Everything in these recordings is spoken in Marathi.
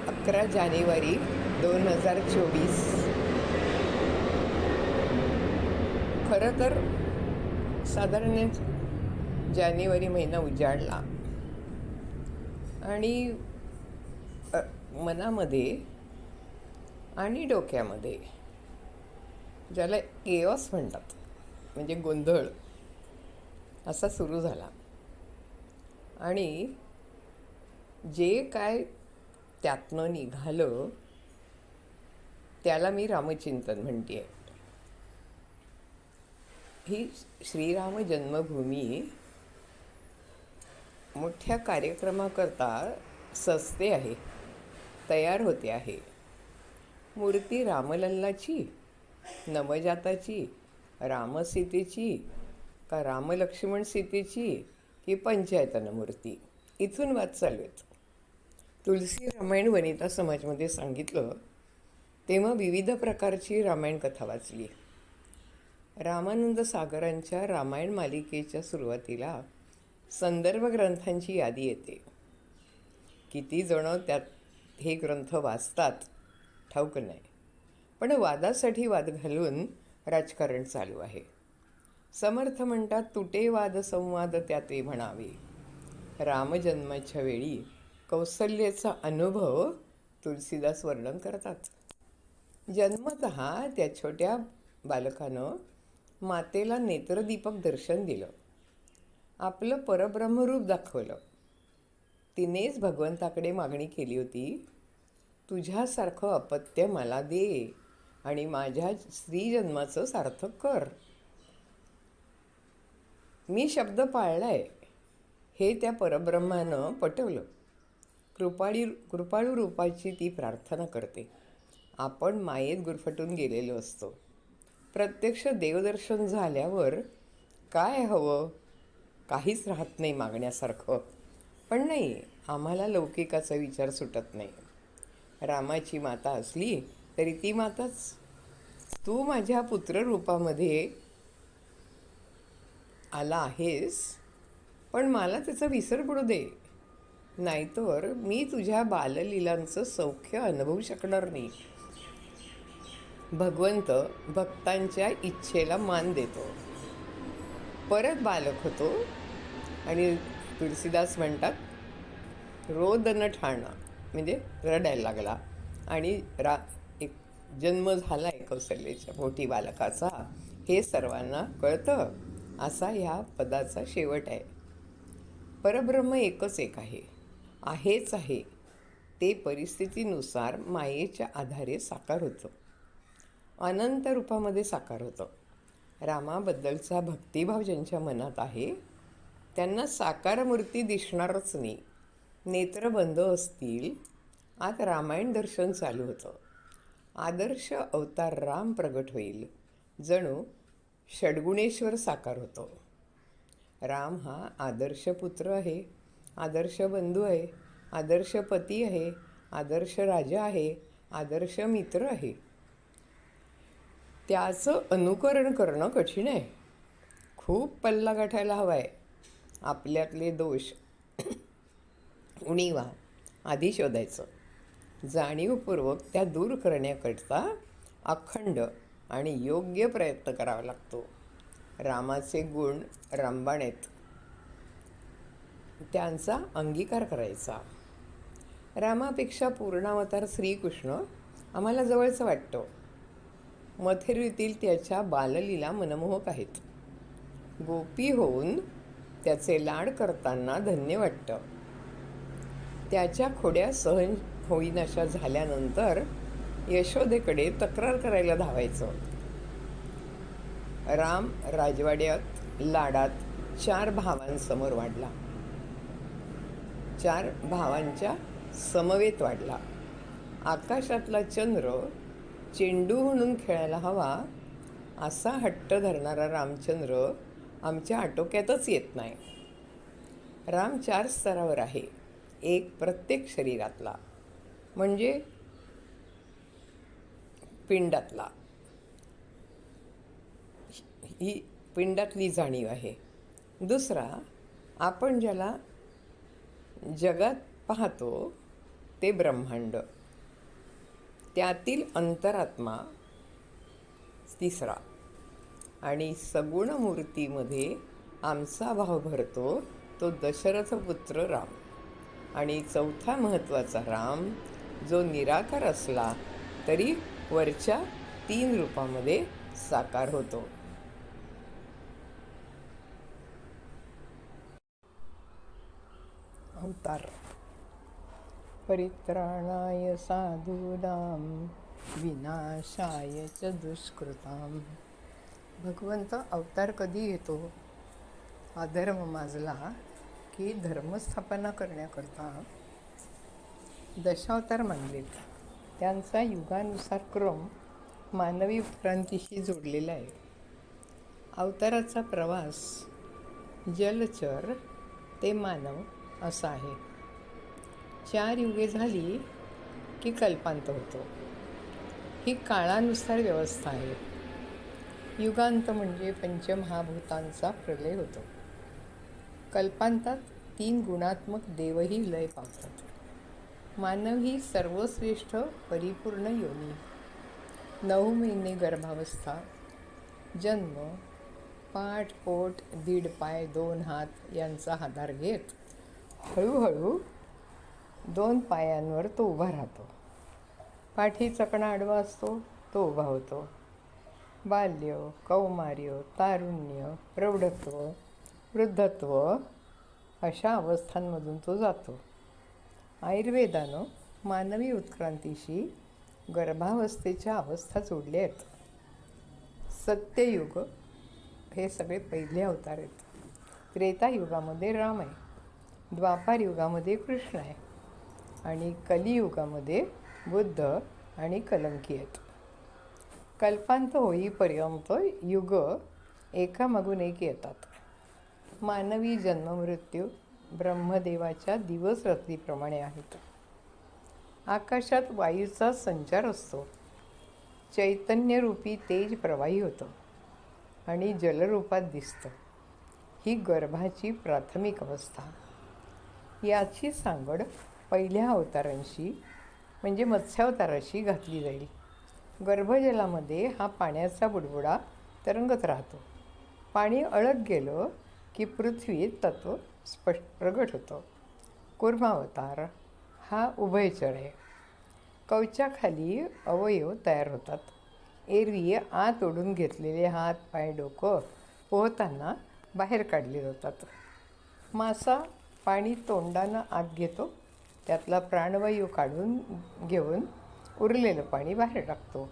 11 जानेवारी 2024. खरं तर साधारण जानेवारी महिना उजाडला आणि मनामध्ये आणि डोक्यामध्ये, ज्याला केओस म्हणतात, म्हणजे गोंधळ असा सुरू झाला. आणि जे काय त्यातनं निघालं त्याला मी रामचिंतन म्हणते आहे. ही श्रीराम जन्मभूमी मोठ्या कार्यक्रमाकरता सजते आहे, तयार होते आहे. मूर्ती रामलल्लाची, नवजाताची, रामसीतेची, का रामलक्ष्मण सीतेची, की पंचायतन मूर्ती, इथून वाद चालू आहेत. तुलसी रामायण वनिता समाजमध्ये सांगितलं तेव्हा विविध प्रकारची रामायण कथा वाचली. रामानंद सागरांच्या रामायण मालिकेच्या सुरुवातीला संदर्भ ग्रंथांची यादी येते. किती जणं त्यात हे ग्रंथ वाचतात ठाऊक नाही, पण वादासाठी वाद घालून राजकारण चालू आहे. समर्थ म्हणतात, तुटे वाद संवाद त्याते म्हणावे. रामजन्माच्या वेळी कौसल्याचा अनुभव तुलसीदास वर्णन करतात. जन्मतः त्या छोट्या बालकानं मातेला नेत्रदीपक दर्शन दिलं, आपलं परब्रह्मरूप दाखवलं. तिनेच भगवंताकडे मागणी केली होती, तुझ्यासारखं अपत्य मला दे आणि माझ्या स्त्रीजन्माचं सार्थक कर. मी शब्द पाळलाय हे त्या परब्रह्मानं पटवलं. कृपाळू रूपाची ती प्रार्थना करते. आपण मायेत गुरफटून गेलेलो असतो. प्रत्यक्ष देवदर्शन झाल्यावर काय हवं, काहीच राहत नाही मागण्यासारखं. पण नाही, आम्हाला लौकिकाचा विचार सुटत नाही. रामाची माता असली तरी ती माताच. तू माझ्या पुत्ररूपामध्ये आला आहेस, पण मला त्याचा विसर पडू दे, नाहीतर मी तुझ्या बाललीलांचं सौख्य अनुभवू शकणार नाही. भगवंत भक्तांच्या इच्छेला मान देतो. परत बालक होतो आणि तुलसीदास म्हणतात, रोदन ठाणा, म्हणजे रडायला लागला. आणि एक जन्म झाला आहे कौसल्याच्या मोठी बालकाचा, हे सर्वांना कळतं. असा ह्या पदाचा शेवट आहे. परब्रह्म एकच एक आहे, आहेच आहे. ते परिस्थितीनुसार मायेच्या आधारे साकार होतं, अनंत रूपामध्ये साकार होतं. रामाबद्दलचा भक्तिभाव ज्यांच्या मनात आहे त्यांना साकार मूर्ती दिसणारच नाही. नेत्र बंद असतील, आत रामायण दर्शन चालू होतं. आदर्श अवतार राम प्रगट होईल, जणू षड्गुणेश्वर साकार होतो. राम हा आदर्श पुत्र आहे, आदर्श बंधू आहे, आदर्श पती आहे, आदर्श राजा आहे, आदर्श मित्र आहे. त्याचं अनुकरण करणं कठीण आहे. खूप पल्ला गाठायला हवा आहे. आपल्यातले दोष, उणिवा आधी शोधायचं. जाणीवपूर्वक त्या दूर करण्याकरता अखंड आणि योग्य प्रयत्न करावा लागतो. रामाचे गुण रामबाण आहेत, त्यांचा अंगीकार करायचा. रामापेक्षा पूर्णावतार श्रीकृष्ण आम्हाला जवळचं वाटतं. मथुरेतील त्याच्या बाललीला मनमोहक आहेत. गोपी होऊन त्याचे लाड करताना धन्य वाटतं. त्याच्या खोड्या सहन होईनाशा झाल्यानंतर यशोदेकडे तक्रार करायला धावायचं. राम राजवाड्यात लाडात 4 भावांसमोर वाढला, 4 भावांच्या समवेत वाढला. आकाशातला चंद्र चेंडू म्हणून खेळायला हवा असा हट्ट धरणारा रामचंद्र आमच्या आटोक्यातच येत नाही. राम 4 स्तरावर आहे. एक प्रत्येक शरीरातला, म्हणजे पिंडातला, ही पिंडातली जाणीव आहे. दुसरा, आपण ज्याला जगात पाहतो ते ब्रह्मांड, त्यातील अंतरात्मा तिसरा आणि सगुण मूर्तीमध्ये आमचा भाव भरतो तो दशरथ पुत्र राम. आणि चौथा महत्त्वाचा राम जो निराकार असला तरी वरच्या 3 रूपामध्ये साकार होतो. अवतार. परित्राणाय साधूनां विनाशाय च दुष्कृतां. भगवंत अवतार कधी येतो? अधर्म माजला की धर्मस्थापना करण्याकरता दशावतार मानलेत. त्यांचा युगानुसार क्रम मानवी उत्क्रांतीशी जोडलेला आहे. अवताराचा प्रवास जलचर ते मानव असा आहे. 4 युगे झाली की कल्पांत होतो. ही काळानुसार व्यवस्था आहे. युगांत म्हणजे पंचमहाभूतांचा प्रलय होतो. कल्पांतात 3 गुणात्मक देवही लय पावतात. मानव ही सर्वश्रेष्ठ परिपूर्ण योनी. 9 महिने गर्भावस्था, जन्म, पाठ, पोट, 1.5 पाय, 2 हात यांचा आधार घेत हळूहळू 2 पायांवर तो उभा राहतो. पाठीचा कणा आडवा असतो, तो उभा होतो. बाल्य, कौमार्य, तारुण्य, प्रौढत्व, वृद्धत्व अशा अवस्थांमधून तो जातो. आयुर्वेदानं मानवी उत्क्रांतीशी गर्भावस्थेच्या अवस्था जोडल्या आहेत. सत्ययुग हे सगळे पहिले अवतार आहेत. त्रेतायुगामध्ये राम आहे, द्वापार युगामध्ये कृष्ण आहे आणि कलियुगामध्ये बुद्ध आणि कलंकी आहेत. कल्पांत होईपर्यंत युग एकामागून एक येतात. मानवी जन्ममृत्यू ब्रह्मदेवाच्या दिवसरात्रीप्रमाणे आहेत. आकाशात वायूचा संचार असतो. चैतन्यरूपी तेज प्रवाही होतं आणि जलरूपात दिसतं. ही गर्भाची प्राथमिक अवस्था. याची सांगड पहिल्या अवतारांशी म्हणजे मत्स्यावताराशी घातली जाईल. गर्भजलामध्ये हा पाण्याचा बुडबुडा तरंगत राहतो. पाणी अळत गेलं की पृथ्वी तत्व स्पष्ट प्रगट होतं. कूर्मावतार हा उभयचर आहे. कवचाखाली अवयव तयार होतात. एरवी आत ओढून घेतलेले हात, पाय, डोकं पोहताना बाहेर काढले जातात. मासा पाणी तोंडानं आत घेतो, त्यातला प्राणवायू काढून घेऊन उरलेलं पाणी बाहेर टाकतो.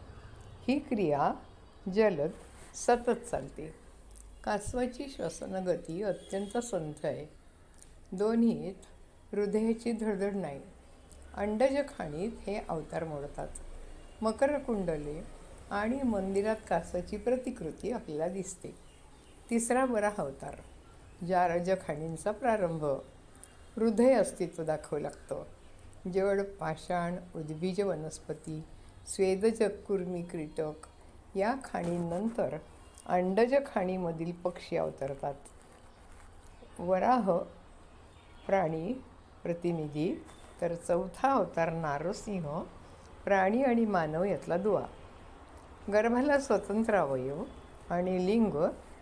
ही क्रिया जलद सतत चालते. कासवाची श्वसनगती अत्यंत संथ आहे. दोन्हीत हृदयाची धडधड नाही. अंडज खाणीत हे अवतार मोडतात. मकरकुंडले आणि मंदिरात कासाची प्रतिकृती आपल्याला दिसते. तिसरा वराह अवतार. जारज खाणींचा प्रारंभ. हृदय अस्तित्व दाखवं लागतं. जड, पाषाण, उद्भिज वनस्पती, स्वेदज कुर्मी कीटक या खाणींनंतर अंडज खाणीमधील पक्षी अवतरतात. वराह प्राणी प्रतिनिधी, तर चौथा अवतार नारसिंह प्राणी आणि मानव यातला दुवा. गर्भाला स्वतंत्र अवयव आणि लिंग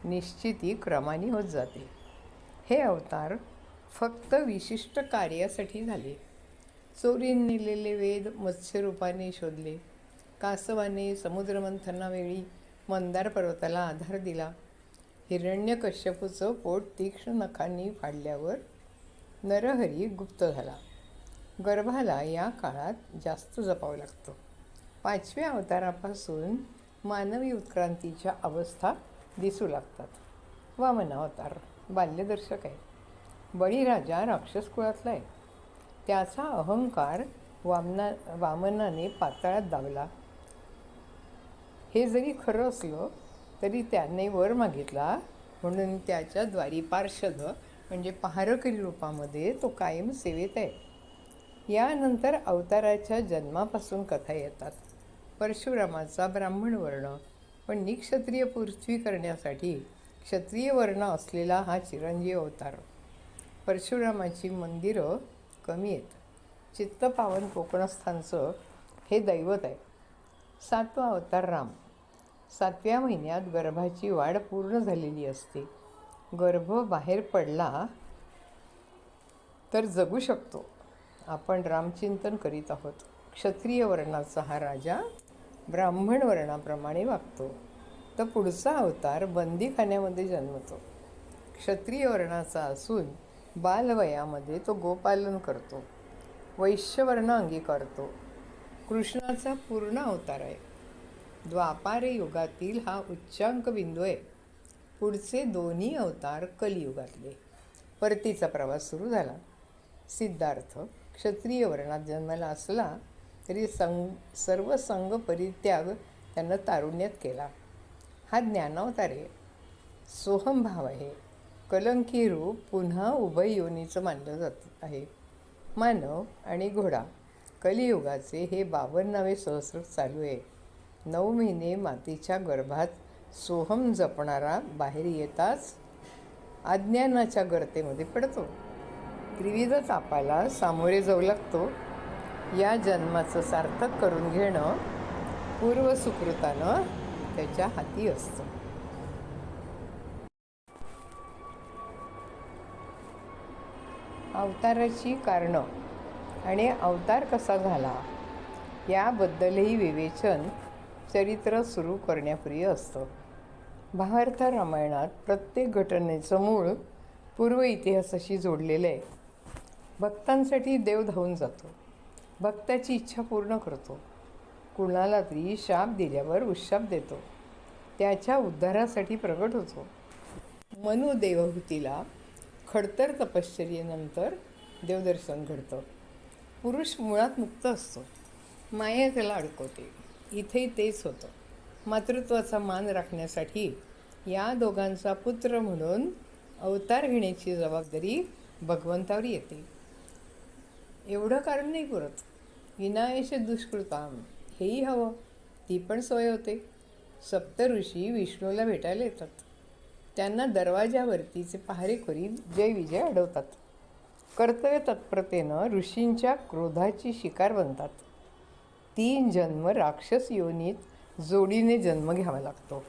निश्चिती क्रमाने होत जाते. हे अवतार फक्त विशिष्ट कार्यासाठी झाले. चोरीने नेलेले वेद मत्स्यरूपाने शोधले. कासवाने समुद्रमंथनावेळी मंदार पर्वताला आधार दिला. हिरण्यकश्यपूचं पोट तीक्ष्ण नखांनी फाडल्यावर नरहरी गुप्त झाला. गर्भाला या काळात जास्त जपावं लागतं. 5व्या अवतारापासून मानवी उत्क्रांतीच्या अवस्था दिसू लागतात. वामन अवतार बाल्यदर्शक आहे. बळीराजा राक्षस कुळातला आहे. त्याचा अहंकार वामनाने पाताळात दाबला. हे जरी खरं असलं तरी त्याने वर मागितला म्हणून त्याच्या द्वारी पार्षद म्हणजे पहारकरी रूपामध्ये तो कायम सेवेत आहे. यानंतर अवताराच्या जन्मापासून कथा येतात. परशुरामाचा ब्राह्मण वर्ण पण निक्षत्रिय पृथ्वी करण्यासाठी क्षत्रिय वर्ण असलेला हा चिरंजीव अवतार. परशुरामाची मंदिरं कमी आहेत. चित्तपावन कोकणस्थांचं हे दैवत आहे. सातवा अवतार राम. 7व्या महिन्यात गर्भाची वाढ पूर्ण झालेली असते. गर्भ बाहेर पडला तर जगू शकतो. आपण रामचिंतन करीत आहोत. क्षत्रिय वर्णाचा हा राजा ब्राह्मण वर्णाप्रमाणे वागतो. तर पुढचा अवतार बंदीखान्यामध्ये जन्मतो. क्षत्रिय वर्णाचा असून बालवयामध्ये तो गोपालन करतो. वैश्यवर्ण अंगीकारतो. कृष्णाचा पूर्ण अवतार आहे. द्वापारे युगातील हा उच्चांक बिंदू आहे. पुढचे दोन्ही अवतार कलियुगातले. परतीचा प्रवास सुरू झाला. सिद्धार्थ क्षत्रिय वर्णात जन्माला असला तरी सर्व संग परित्याग त्यानं तारुण्यात केला. हा ज्ञानावतार आहे. सोहमभाव आहे. कलंकी रूप पुन्हा उभय योनीचं मानलं जात आहे. मानव आणि घोडा कलियुगाचे हे 52वे सहस्र चालू आहे. 9 महिने मातेच्या गर्भात सोहम जपणारा बाहेर येताच अज्ञानाच्या गर्तेमध्ये पडतो. त्रिविध तापाला सामोरे जाऊ लागतो. या जन्माचं सार्थक करून घेणं पूर्वसुकृतानं त्याच्या हाती असतं. अवताराची कारणं आणि अवतार कसा झाला याबद्दलही विवेचन चरित्र सुरू करण्यापूर्वी असतं. भावार्थ रामायणात प्रत्येक घटनेचं मूळ पूर्व इतिहासाशी जोडलेलं आहे. भक्तांसाठी देव धावून जातो. भक्ताची इच्छा पूर्ण करतो. कुणाला तरी शाप दिल्यावर उशाप देतो. त्याच्या उद्धारासाठी प्रगट होतो. मनु देवहूतीला खडतर तपश्चर्येनंतर देवदर्शन घडतं. पुरुष मुळात मुक्त असतो. माया त्याला अडकवते. इथेही तेच होतं. मातृत्वाचा मान राखण्यासाठी या दोघांचा पुत्र म्हणून अवतार घेण्याची जबाबदारी भगवंतावर येते. एवढं कारण नाही पुरत. विनायश दुष्कृताम हेही हवं. ती पण सोय होते. सप्तऋषी विष्णूला भेटायला येतात. त्यांना दरवाजावरतीचे पहारेकरी जय विजय अडवतात. कर्तव्य तत्परतेनं ऋषींच्या क्रोधाची शिकार बनतात. 3 जन्म राक्षस योनीत जोडीने जन्म घ्यावा लागतो.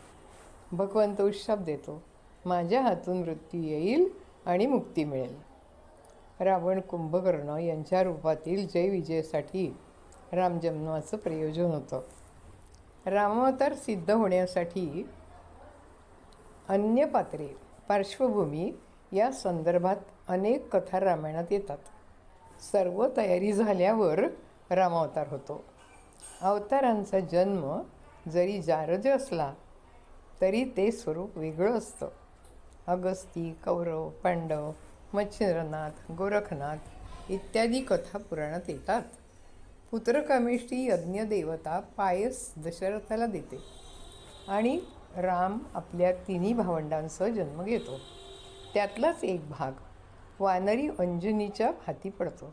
भगवंत उशाप देतो. माझ्या हातून मृत्यू येईल आणि मुक्ती मिळेल. रावण कुंभकर्ण यांच्या रूपातील जय विजयासाठी रामजन्माचं प्रयोजन होतं. रामावतार सिद्ध होण्यासाठी अन्य पात्रे पार्श्वभूमी या संदर्भात अनेक कथा रामायणात येतात. सर्व तयारी झाल्यावर रामावतार होतो. अवतारांचा जन्म जरी जारज असला तरी ते स्वरूप वेगळं असतं. अगस्ती, कौरव, पांडव, मच्छिंद्रनाथ, गोरखनाथ इत्यादी कथा पुराणात येतात. पुत्रकामेष्टी यज्ञ देवता पायस दशरथाला देते आणि राम आपल्या 3 भावंडांसह जन्म घेतो. त्यातलाच एक भाग वानरी अंजनीच्या हाती पडतो.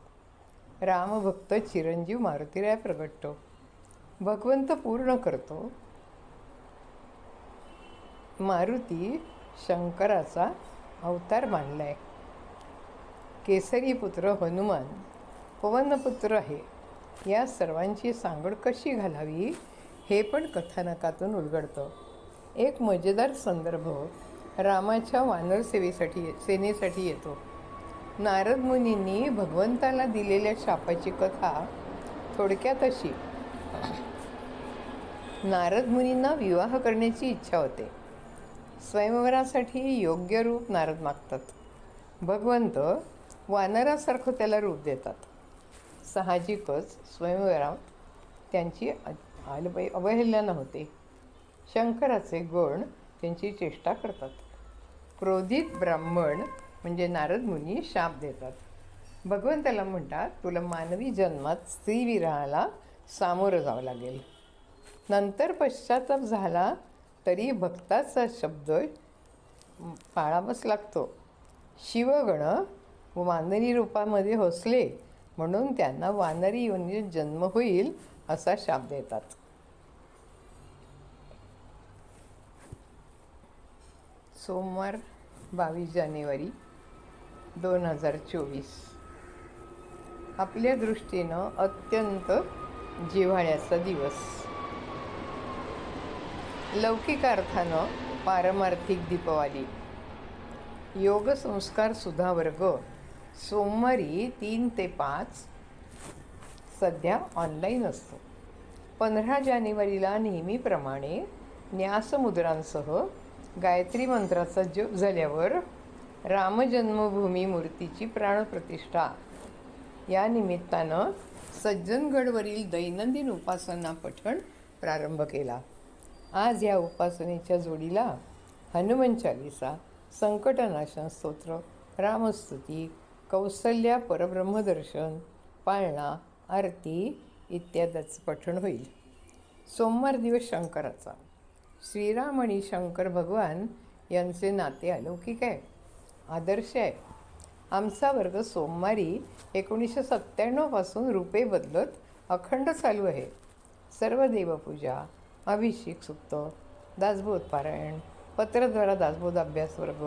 रामभक्त चिरंजीव मारुतीराय प्रगटतो. भगवंत पूर्ण करतो. मारुती शंकराचा अवतार मानलाय. केसरी पुत्र हनुमान पवनपुत्र आहे. या सर्वांची सांगड कशी घालावी हे पण कथानकातून उलगडतं. एक मजेदार संदर्भ रामाच्या वानर सेनेसाठी येतो. नारद मुनींनी भगवंताला दिलेल्या शापाची कथा थोडक्यात अशी. नारद मुनींना विवाह करण्याची इच्छा होते. स्वयंवरासाठी योग्य रूप नारद मागतात. भगवंत वानरासारखं त्याला रूप देतात. साहजिकच स्वयंवरात त्यांची अवहेलना होते. शंकराचे गण त्यांची चेष्टा करतात. क्रोधित ब्राह्मण म्हणजे नारद मुनी शाप देतात. भगवंताला म्हणतात तुला मानवी जन्मात स्त्रीविरहाला सामोरं जावं लागेल. नंतर पश्चाताप झाला तरी भक्ताचा शब्द पाळावाच लागतो. शिवगण वानरी रूपामध्ये हसले म्हणून त्यांना वानरी योनीत जन्म होईल असा शाप देतात. सोमवार 22 जानेवारी 2024 आपल्या दृष्टीनं अत्यंत जिव्हाळ्याचा दिवस. लौकिक अर्थानं पारमार्थिक दीपवाली. योग संस्कार सुधा वर्ग सोमवारी 3 ते 5 सध्या ऑनलाईन असतो. 15 जानेवारीला नेहमीप्रमाणे न्यासमुद्रांसह गायत्री मंत्राचा जप झाल्यावर रामजन्मभूमी मूर्तीची प्राणप्रतिष्ठा या निमित्तानं सज्जनगडवरील दैनंदिन उपासना पठण प्रारंभ केला. आज या उपासनेच्या जोडीला हनुमान चालीसा, संकटनाशन स्तोत्र, रामस्तुती, कौसल्या परब्रह्मदर्शन, पाळणा, आरती इत्यादीचं पठण होईल. सोमवार दिवस शंकराचा. श्रीराम आणि शंकर भगवान यांचे नाते अलौकिक आहे, आदर्श आहे. आमचा वर्ग सोमवारी 1997 पासून रूपे बदलत अखंड चालू आहे. सर्व देवपूजा, अभिषेक सुक्त, दासबोध पारायण, पत्रद्वारा दासबोध अभ्यास वर्ग,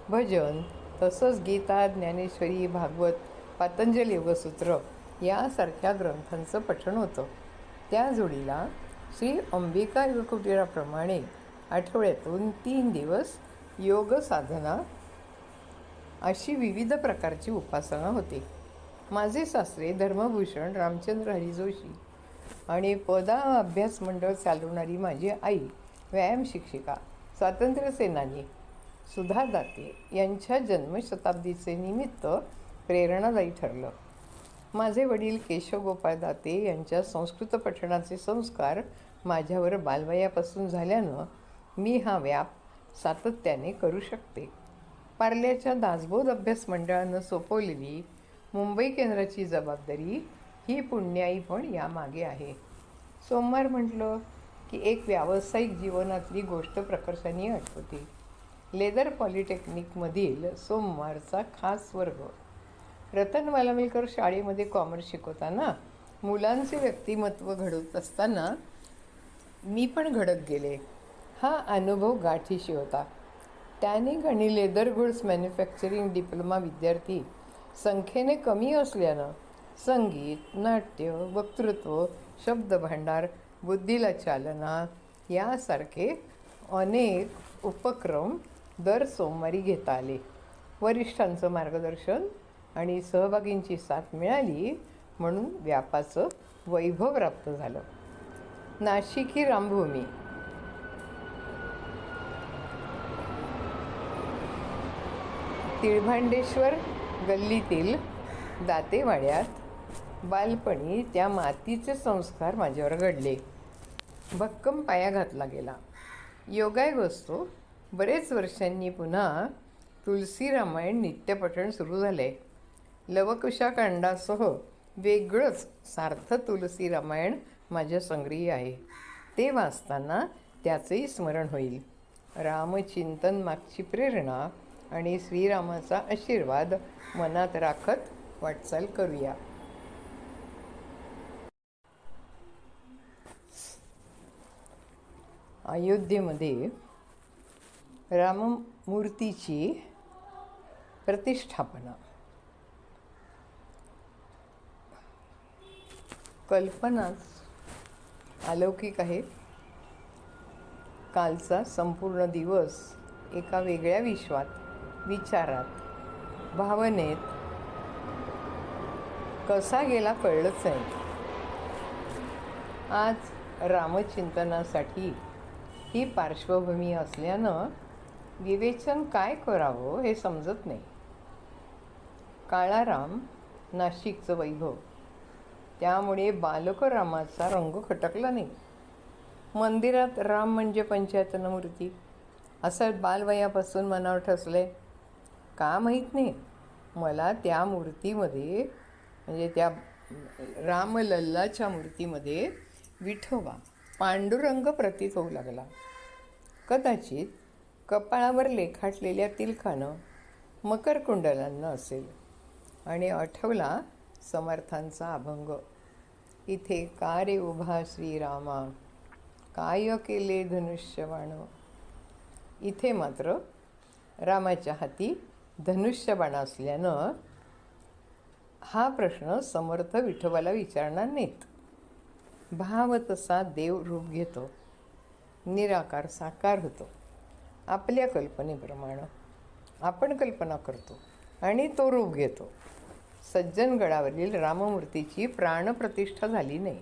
भजन, तसंच गीता, ज्ञानेश्वरी, भागवत, पातंजली योगसूत्र यासारख्या ग्रंथांचं पठण होतं. त्या जोडीला श्री अंबिका योगकुटीराप्रमाणे आठवड्यातून 3 दिवस योग साधना अशी विविध प्रकारची उपासना होते. माझे सासरे धर्मभूषण रामचंद्र हरी जोशी आणि पदा अभ्यास मंडळ चालवणारी माझी आई व्यायाम शिक्षिका, स्वातंत्र्यसेनानी सुधा दाते यांच्या जन्मशताब्दीचे निमित्त प्रेरणादायी ठरलं. माझे वडील केशवगोपाळ दाते यांच्या संस्कृत पठणाचे संस्कार माझ्यावर बालवयापासून झाल्यानं मी हा व्याप सातत्याने करू शकते. पार्ल्याच्या दासबोध अभ्यास मंडळानं सोपवलेली मुंबई केंद्राची जबाबदारी ही पुण्याई पण यामागे आहे. सोमवार म्हटलं की एक व्यावसायिक जीवनातली गोष्ट प्रकर्षाने आठवते. लेदर पॉलिटेक्निकमधील सोमवारचा खास वर्ग. रतन वालामीलकर शाळेमध्ये कॉमर्स शिकवताना मुलांचे व्यक्तिमत्व घडवत असताना मी पण घडत गेले. हा अनुभव गाठीशी होता. टॅनिंग आणि लेदर गुड्स मॅन्युफॅक्चरिंग डिप्लोमा विद्यार्थी संख्येने कमी असल्यानं संगीत, नाट्य, वक्तृत्व, शब्दभांडार, बुद्धीला चालना यासारखे अनेक उपक्रम दर सोमवारी घेता आले. वरिष्ठांचं मार्गदर्शन आणि सहभागींची साथ मिळाली म्हणून व्यापाचं वैभव प्राप्त झालं. नाशिक ही रामभूमी. तिळभांडेश्वर गल्लीतील दातेवाड्यात बालपणी त्या मातीचे संस्कार माझ्यावर घडले. भक्कम पाया घातला गेला. योगायोग असतो. बरेच वर्षांनी पुन्हा तुलसी रामायण नित्यपठण सुरू झाले. लवकुशाकांडासह वेगळंच सार्थ तुलसी रामायण माझ्या संग्रही आहे. ते वाचताना त्याचंही स्मरण होईल. रामचिंतन मागची प्रेरणा आणि श्रीरामाचा आशीर्वाद मनात राखत वाटचाल करूया. अयोध्येमध्ये राममूर्तीची प्रतिष्ठापना. कल्पनाच अलौकिक आहे. कालचा संपूर्ण दिवस एका वेगळ्या विश्वात, विचारात, भावनेत कसा गेला कळलंच नाही. आज रामचिंतनासाठी ही पार्श्वभूमी असल्यानं विवेचन काय करावं हे समजत नाही. काळाराम, नाशिकचं वैभव, त्यामुळे बालकरामाचा रंग खटकला नाही. मंदिरात राम म्हणजे पंचायतन मूर्ती असं बालवयापासून मनावर ठसलंय. का माहीत नाही. मला त्या मूर्तीमध्ये म्हणजे त्या रामलल्लाच्या मूर्तीमध्ये विठोबा पांडुरंग प्रतीत होऊ लागला. कदाचित कपाळावर लेखाटलेल्या तिलकानं मकरकुंडलांना असेल. आणि आठवला समर्थांचा अभंग. इथे का रे उभा श्रीरामा, काय केले धनुष्यबाण. इथे मात्र रामाच्या हाती धनुष्यबाण असल्यानं हा प्रश्न समर्थ विठोबाला विचारणार नाहीत. भाव तसा देव रूप घेतो. निराकार साकार होतो आपल्या कल्पनेप्रमाणे. आपण कल्पना करतो आणि तो रूप घेतो. सज्जनगडावरील राममूर्तीची प्राणप्रतिष्ठा झाली नाही.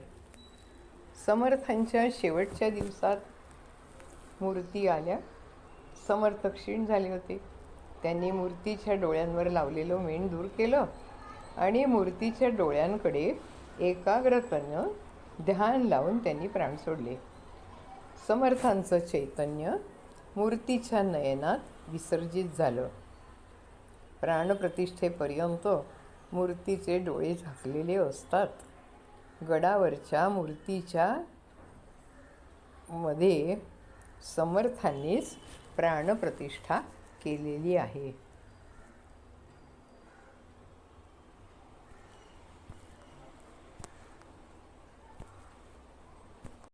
समर्थांच्या शेवटच्या दिवसात मूर्ती आल्या. समर्थ क्षीण झाले होते. त्यांनी मूर्तीच्या डोळ्यांवर लावलेलं मेण दूर केलं आणि मूर्तीच्या डोळ्यांकडे एकाग्रतेनं ध्यान लावून त्यांनी प्राण सोडले. समर्थांचं चैतन्य मूर्तीच्या नयनात विसर्जित झालं. प्राणप्रतिष्ठेपर्यंत मूर्तीचे डोळे झाकलेले असतात. गडावरच्या मूर्तीच्या मध्ये समर्थांनीच प्राणप्रतिष्ठा केलेली आहे.